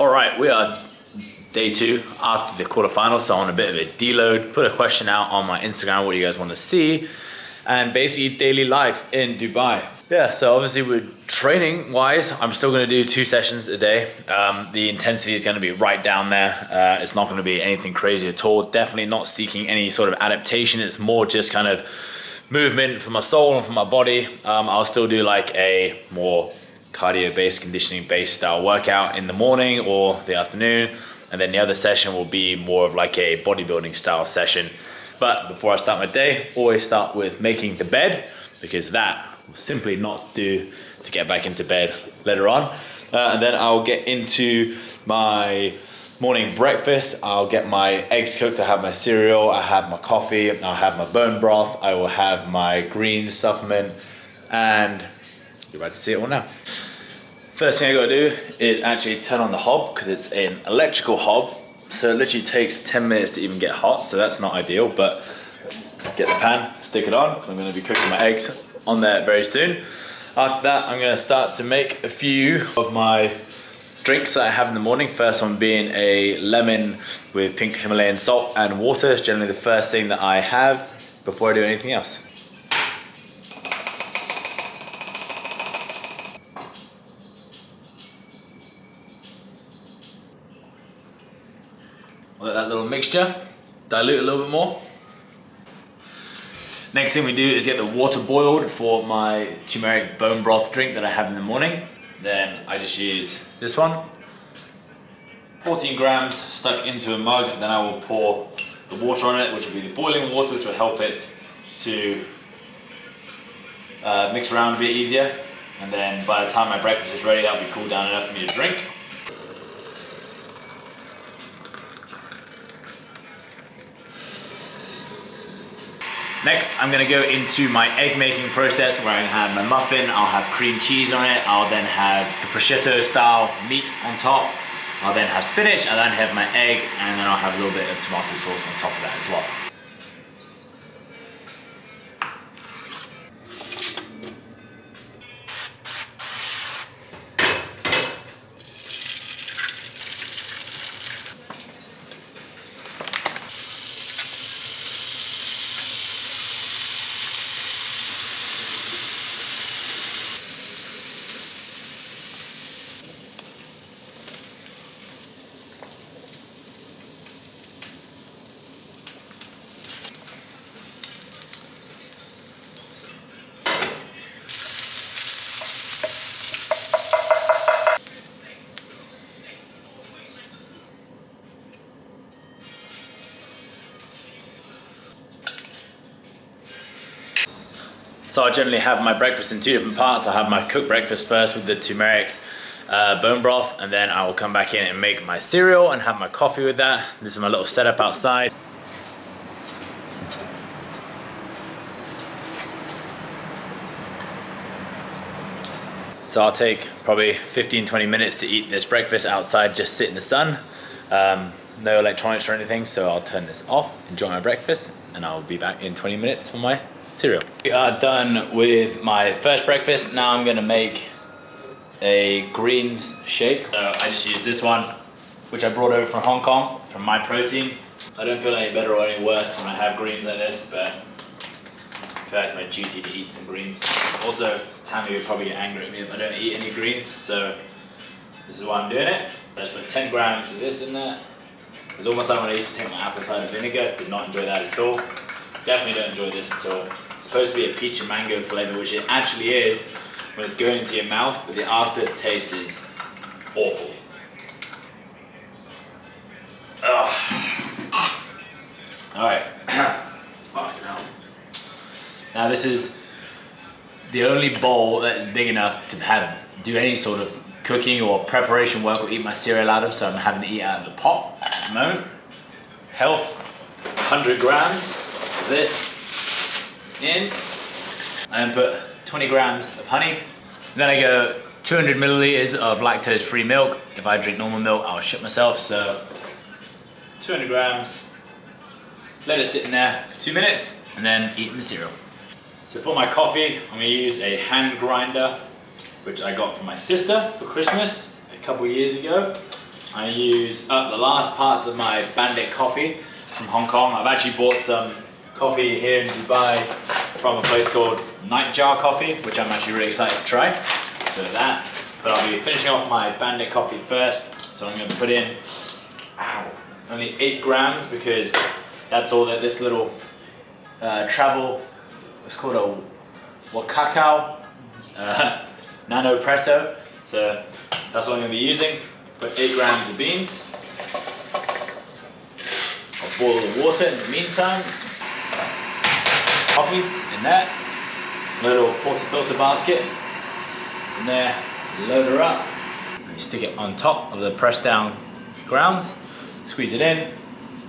All right, we are day 2 after the quarterfinal, so on a bit of a deload. Put a question out on my Instagram, what you guys want to see, and basically daily life in Dubai. Yeah, so obviously with training wise, I'm still going to do 2 sessions a day. The intensity is going to be right down there. It's not going to be anything crazy at all. Definitely not seeking any sort of adaptation. It's more just kind of movement for my soul and for my body. I'll still do like a more cardio-based, conditioning-based style workout in the morning or the afternoon, and then the other session will be more of like a bodybuilding style session. But before I start my day, always start with making the bed, because that will simply not do to get back into bed later on. And then I'll get into my morning breakfast. I'll get my eggs cooked, I have my cereal, I have my coffee, I'll have my bone broth, I will have my green supplement, and you're about to see it all now. First thing I gotta do is actually turn on the hob, because it's an electrical hob, so it literally takes 10 minutes to even get hot, so that's not ideal. But get the pan, stick it on, I'm gonna be cooking my eggs on there very soon. After that, I'm gonna start to make a few of my drinks that I have in the morning. First one being a lemon with pink Himalayan salt and water. It's generally the first thing that I have before I do anything else. Let that little mixture dilute a little bit more. Next thing we do is get the water boiled for my turmeric bone broth drink that I have in the morning. Then I just use this one, 14 grams stuck into a mug. Then I will pour the water on it, which will be the boiling water, which will help it to mix around a bit easier. And then by the time my breakfast is ready, that'll be cooled down enough for me to drink. Next, I'm gonna go into my egg making process, where I'm gonna have my muffin, I'll have cream cheese on it, I'll then have the prosciutto style meat on top, I'll then have spinach, I'll then have my egg, and then I'll have a little bit of tomato sauce on top of that as well. So I generally have my breakfast in 2 different parts. I'll have my cooked breakfast first with the turmeric bone broth, and then I will come back in and make my cereal and have my coffee with that. This is my little setup outside. So I'll take probably 15-20 minutes to eat this breakfast outside, just sit in the sun. No electronics or anything, so I'll turn this off, enjoy my breakfast, and I'll be back in 20 minutes for my cereal. We are done with my first breakfast. Now I'm gonna make a greens shake. So I just use this one, which I brought over from Hong Kong, from My Protein. I don't feel any better or any worse when I have greens like this, but I feel like it's my duty to eat some greens. Also, Tammy would probably get angry at me if I don't eat any greens, so this is why I'm doing it. I just put 10 grams of this in there. It's almost like when I used to take my apple cider vinegar. Did not enjoy that at all. Definitely don't enjoy this at all. It's supposed to be a peach and mango flavor, which it actually is when it's going into your mouth, but the aftertaste is awful. Alright. Fucking hell. Now this is the only bowl that is big enough to do any sort of cooking or preparation work or eat my cereal out of, so I'm having to eat out of the pot at the moment. Health, 100 grams of this in, and put 20 grams of honey. Then I go 200 milliliters of lactose-free milk. If I drink normal milk, I'll shit myself, so 200 grams. Let it sit in there for 2 minutes, and then eat the cereal. So for my coffee, I'm gonna use a hand grinder, which I got from my sister for Christmas a couple years ago. I use the last parts of my Bandit coffee from Hong Kong. I've actually bought some coffee here in Dubai from a place called Nightjar Coffee, which I'm actually really excited to try. So that, but I'll be finishing off my Bandit coffee first. So I'm going to put in only 8 grams because that's all that this little travel, it's called a Wakakao Nano Presso. So that's what I'm going to be using. Put 8 grams of beans. I'll boil the water in the meantime. Coffee in there. Little portafilter basket in there. Load her up. You stick it on top of the pressed down grounds. Squeeze it in.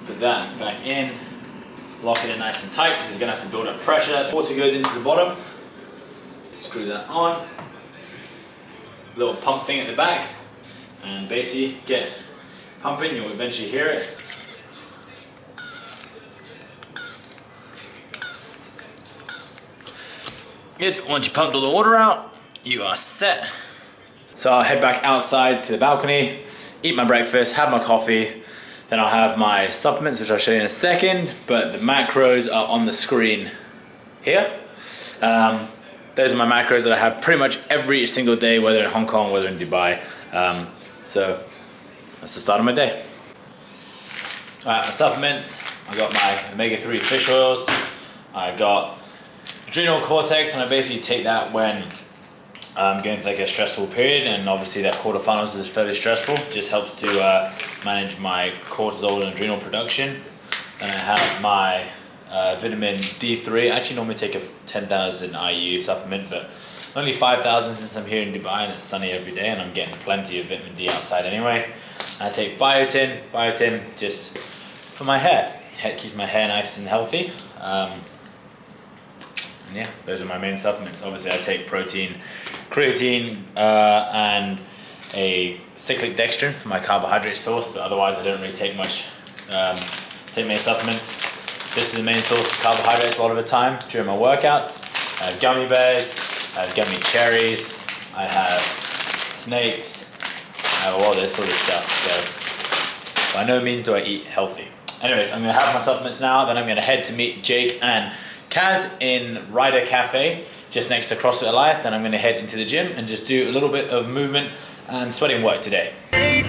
Put that back in. Lock it in nice and tight because it's going to have to build up pressure. Water goes into the bottom. Screw that on. Little pump thing at the back. And basically get pumping. You'll eventually hear it. Good. Once you pumped all the water out, you are set. So I'll head back outside to the balcony, eat my breakfast, have my coffee. Then I'll have my supplements, which I'll show you in a second, but the macros are on the screen here. Those are my macros that I have pretty much every single day, whether in Hong Kong, whether in Dubai. So that's the start of my day. All right, my supplements. I got my omega-3 fish oils. I got adrenal cortex, and I basically take that when I'm going through like a stressful period, and obviously that quarterfinals is fairly stressful. Just helps to manage my cortisol and adrenal production. Then I have my vitamin D3. I actually normally take a 10,000 IU supplement, but only 5,000 since I'm here in Dubai and it's sunny every day, and I'm getting plenty of vitamin D outside anyway. I take biotin. Biotin just for my hair. It keeps my hair nice and healthy. And yeah, those are my main supplements. Obviously I take protein, creatine, and a cyclic dextrin for my carbohydrate source, but otherwise I don't really take much, take many supplements. This is the main source of carbohydrates a lot of the time during my workouts. I have gummy bears, I have gummy cherries, I have snakes, I have all this sort of stuff. So by no means do I eat healthy. Anyways, I'm gonna have my supplements now, then I'm gonna head to meet Jake and Kaz in Ryder Cafe, just next to CrossFit Goliath. Then I'm going to head into the gym and just do a little bit of movement and sweating work today. Thank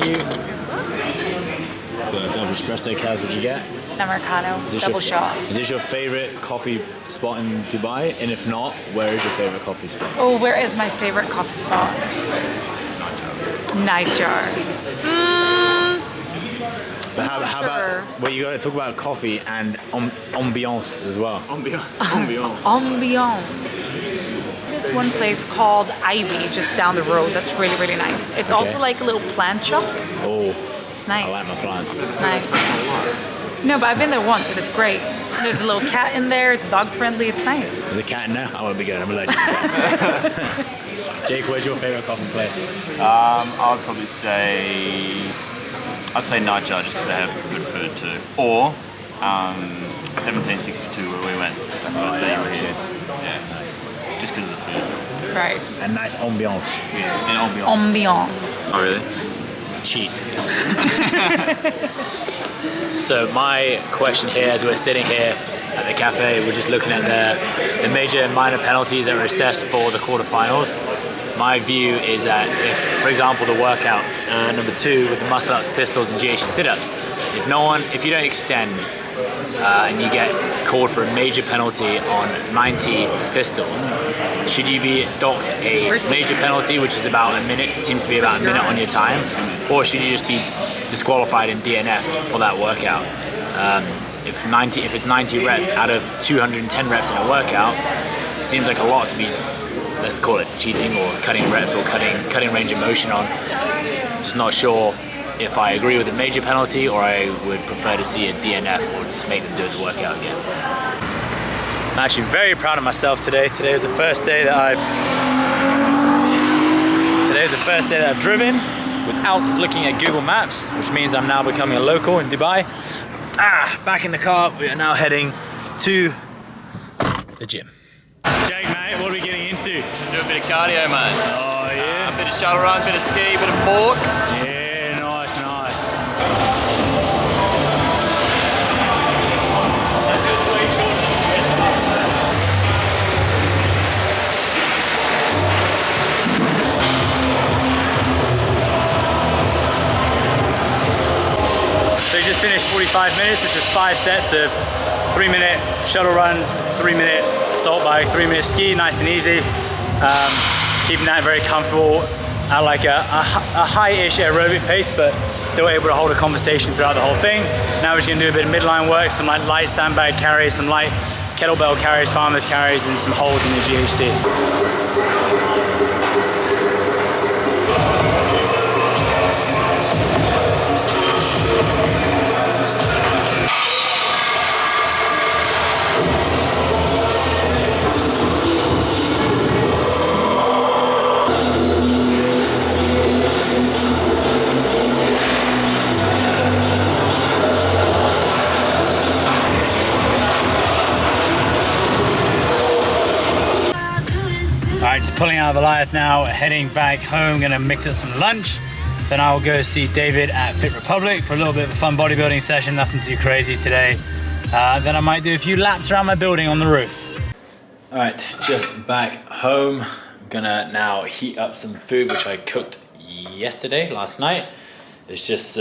you. Got a double espresso, Kaz, what'd you get? Americano, double shot. Is this your favorite coffee spot in Dubai? And if not, where is your favorite coffee spot? Oh, where is my favorite coffee spot? Nightjar. But how about, well, you gotta talk about coffee and ambiance as well. Ambiance. There's one place called Ivy just down the road that's really, really nice. It's also like a little plant shop. Oh, it's nice. I like my plants. It's nice. No, but I've been there once and it's great. There's a little cat in there, it's dog friendly, it's nice. There's a cat in there? I won't be good, I'm allergic to cats. Jake, where's your favorite coffee place? I would probably say, I'd say Nightjar just because they have good food too. Or 1762 where we went the first day you were here. Yeah, just because of the food. Right. And nice ambiance. Yeah, and ambiance. Ambiance. Oh really? Cheat. So my question here, as we're sitting here at the cafe, we're just looking at the major and minor penalties that were assessed for the quarterfinals. My view is that if, for example, the workout number 2 with the muscle ups, pistols, and GH sit-ups, if you don't extend and you get called for a major penalty on 90 pistols, should you be docked a major penalty, which is about a minute, seems to be about a minute on your time, or should you just be disqualified and DNF'd for that workout? If it's 90 reps out of 210 reps in a workout, it seems like a lot to be, let's call it cheating or cutting reps or cutting range of motion on. Just not sure if I agree with a major penalty or I would prefer to see a DNF or just make them do the workout again. I'm actually very proud of myself today. Today is the first day that I've driven without looking at Google Maps, which means I'm now becoming a local in Dubai. Back in the car, we are now heading to the gym. Jake, mate, what are we getting into? Do a bit of cardio, mate. Oh, yeah. A bit of shuttle run, bit of ski, bit of walk. Yeah, nice, nice. So you just finished 45 minutes, which is 5 sets of 3-minute shuttle runs, 3-minute assault bike, 3-minute ski, nice and easy. Keeping that very comfortable at like a high-ish aerobic pace, but still able to hold a conversation throughout the whole thing. Now we're just gonna do a bit of midline work, some like light sandbag carries, some light kettlebell carries, farmers carries, and some holds in the GHD. Alright, just pulling out of Goliath now, heading back home, gonna mix up some lunch. Then I'll go see David at Fit Republic for a little bit of a fun bodybuilding session, nothing too crazy today. Then I might do a few laps around my building on the roof. Alright, just back home. I'm gonna now heat up some food which I cooked last night. It's just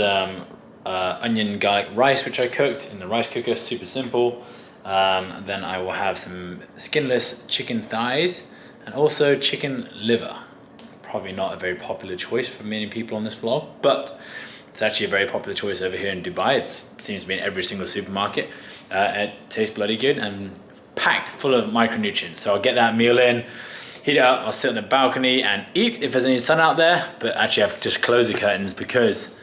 onion garlic rice which I cooked in the rice cooker, super simple. Then I will have some skinless chicken thighs and also chicken liver. Probably not a very popular choice for many people on this vlog, but it's actually a very popular choice over here in Dubai. It seems to be in every single supermarket. It tastes bloody good and packed full of micronutrients. So I'll get that meal in, heat it up, I'll sit on the balcony and eat if there's any sun out there, but actually I've just closed the curtains because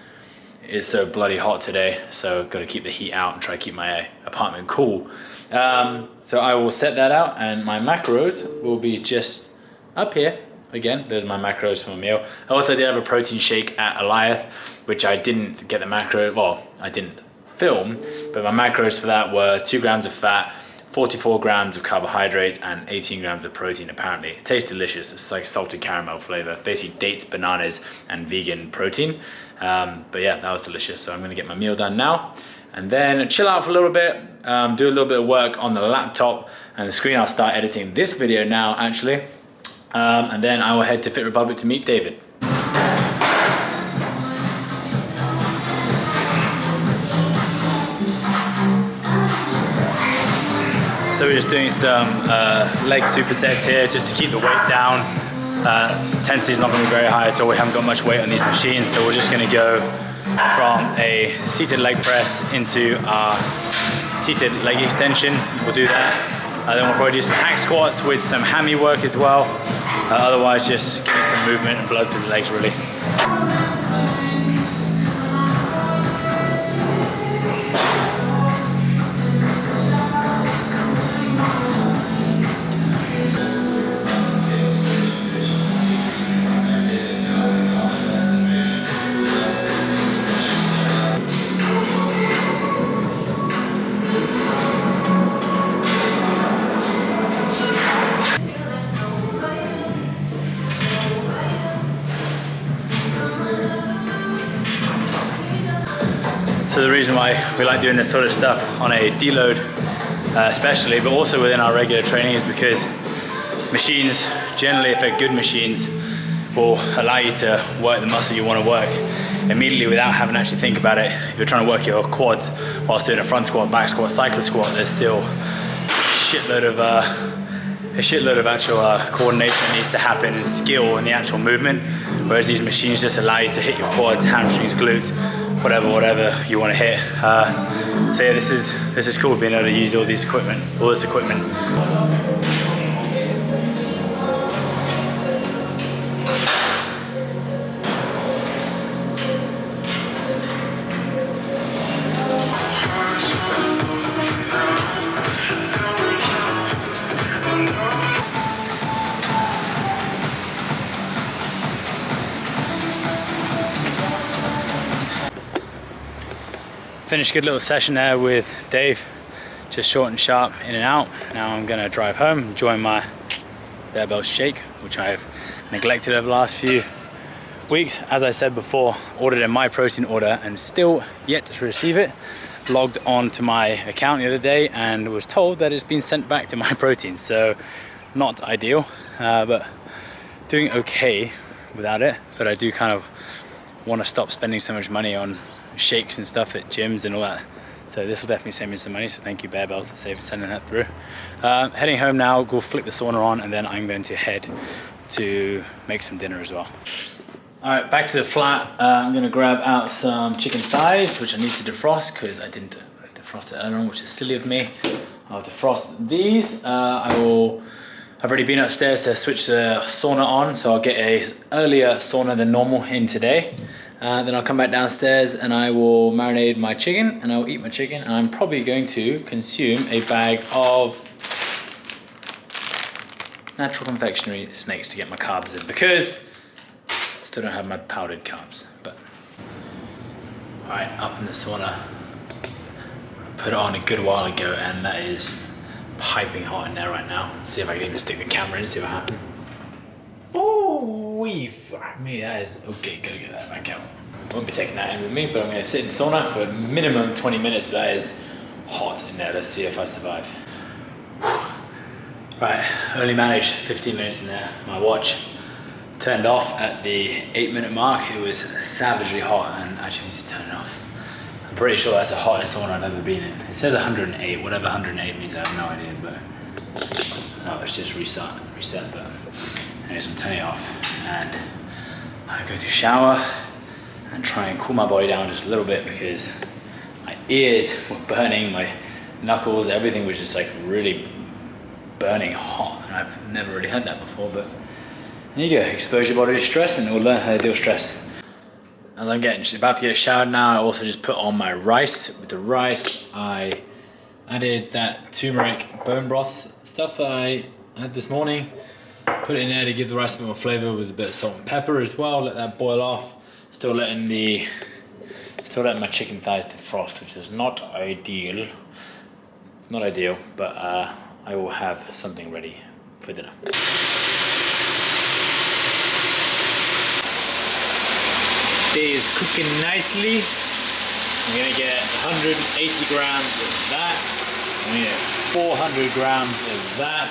it's so bloody hot today. So I've got to keep the heat out and try to keep my apartment cool. So I will set that out and my macros will be just up here. Again, there's my macros for my meal. I also did have a protein shake at Goliath, which I didn't get the macro, well, I didn't film, but my macros for that were 2 grams of fat, 44 grams of carbohydrates and 18 grams of protein apparently. It tastes delicious. It's like a salted caramel flavor, basically dates, bananas and vegan protein. But yeah, that was delicious. So I'm gonna get my meal done now and then chill out for a little bit, do a little bit of work on the laptop and the screen. I'll start editing this video now actually. And then I will head to Fit Republic to meet David. So we're just doing some leg supersets here just to keep the weight down. Intensity is not going to be very high at all. We haven't got much weight on these machines, so we're just going to go from a seated leg press into our seated leg extension. We'll do that. Then we'll probably do some hack squats with some hammy work as well. Otherwise, just getting some movement and blood through the legs, really. So the reason why we like doing this sort of stuff on a deload especially, but also within our regular training, is because machines, generally if they're good machines, will allow you to work the muscle you want to work immediately without having to actually think about it. If you're trying to work your quads whilst doing a front squat, back squat, cyclist squat, there's still a shitload of actual coordination that needs to happen and skill in the actual movement, whereas these machines just allow you to hit your quads, hamstrings, glutes, whatever you want to hit. So yeah, this is cool, being able to use all this equipment. Finished a good little session there with Dave. just short and sharp, in and out. Now I'm gonna drive home, enjoy my barbell shake, which I've neglected over the last few weeks. As I said before, ordered a My Protein order and still yet to receive it. Logged on to my account the other day and was told that it's been sent back to My Protein. So not ideal, but doing okay without it. But I do kind of want to stop spending so much money on shakes and stuff at gyms and all that. So this will definitely save me some money. So thank you Barbells for sending that through. Heading home now, go flick the sauna on, and then I'm going to head to make some dinner as well. All right, back to the flat. I'm gonna grab out some chicken thighs, which I need to defrost because I didn't defrost it earlier on, which is silly of me. I'll defrost these. I've already been upstairs to switch the sauna on, so I'll get a earlier sauna than normal in today. Then I'll come back downstairs and I will marinate my chicken and I'll eat my chicken. And I'm probably going to consume a bag of natural confectionery snakes to get my carbs in, because I still don't have my powdered carbs. But all right, up in the sauna. I put it on a good while ago and that is piping hot in there right now. Let's see if I can even stick the camera in and see what happens. Oh, fuck me, that is okay. Gotta get that back out. Won't be taking that in with me, but I'm gonna sit in the sauna for a minimum 20 minutes. But that is hot in there. Let's see if I survive. Right, only managed 15 minutes in there. My watch turned off at the 8-minute mark. It was savagely hot, and I actually need to turn it off. I'm pretty sure that's the hottest sauna I've ever been in. It says 108, whatever 108 means, I have no idea, but oh, it's just reset, but anyways, I'm turning it off, and I'm going to shower and try and cool my body down just a little bit, because my ears were burning, my knuckles, everything was just like really burning hot, and I've never really had that before. But there you go, expose your body to stress and it will learn how to deal with stress. As I'm about to get showered now, I also just put on my rice. With the rice, I added that turmeric bone broth stuff that I had this morning. Put it in there to give the rice a bit more flavor with a bit of salt and pepper as well. Let that boil off. Still letting my chicken thighs defrost, which is not ideal. Not ideal, but I will have something ready for dinner. Day is cooking nicely. I'm gonna get 180 grams of that. I'm gonna get 400 grams of that.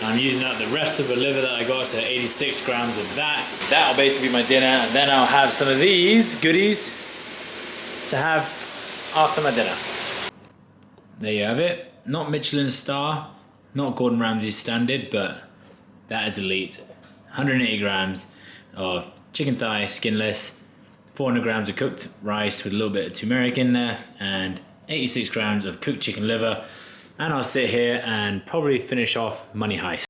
I'm using up the rest of the liver that I got, so 86 grams of that. That'll basically be my dinner, and then I'll have some of these goodies to have after my dinner. There you have it. Not Michelin star, not Gordon Ramsay's standard, but that is elite. 180 grams of chicken thigh, skinless, 400 grams of cooked rice with a little bit of turmeric in there, and 86 grams of cooked chicken liver. And I'll sit here and probably finish off Money Heist.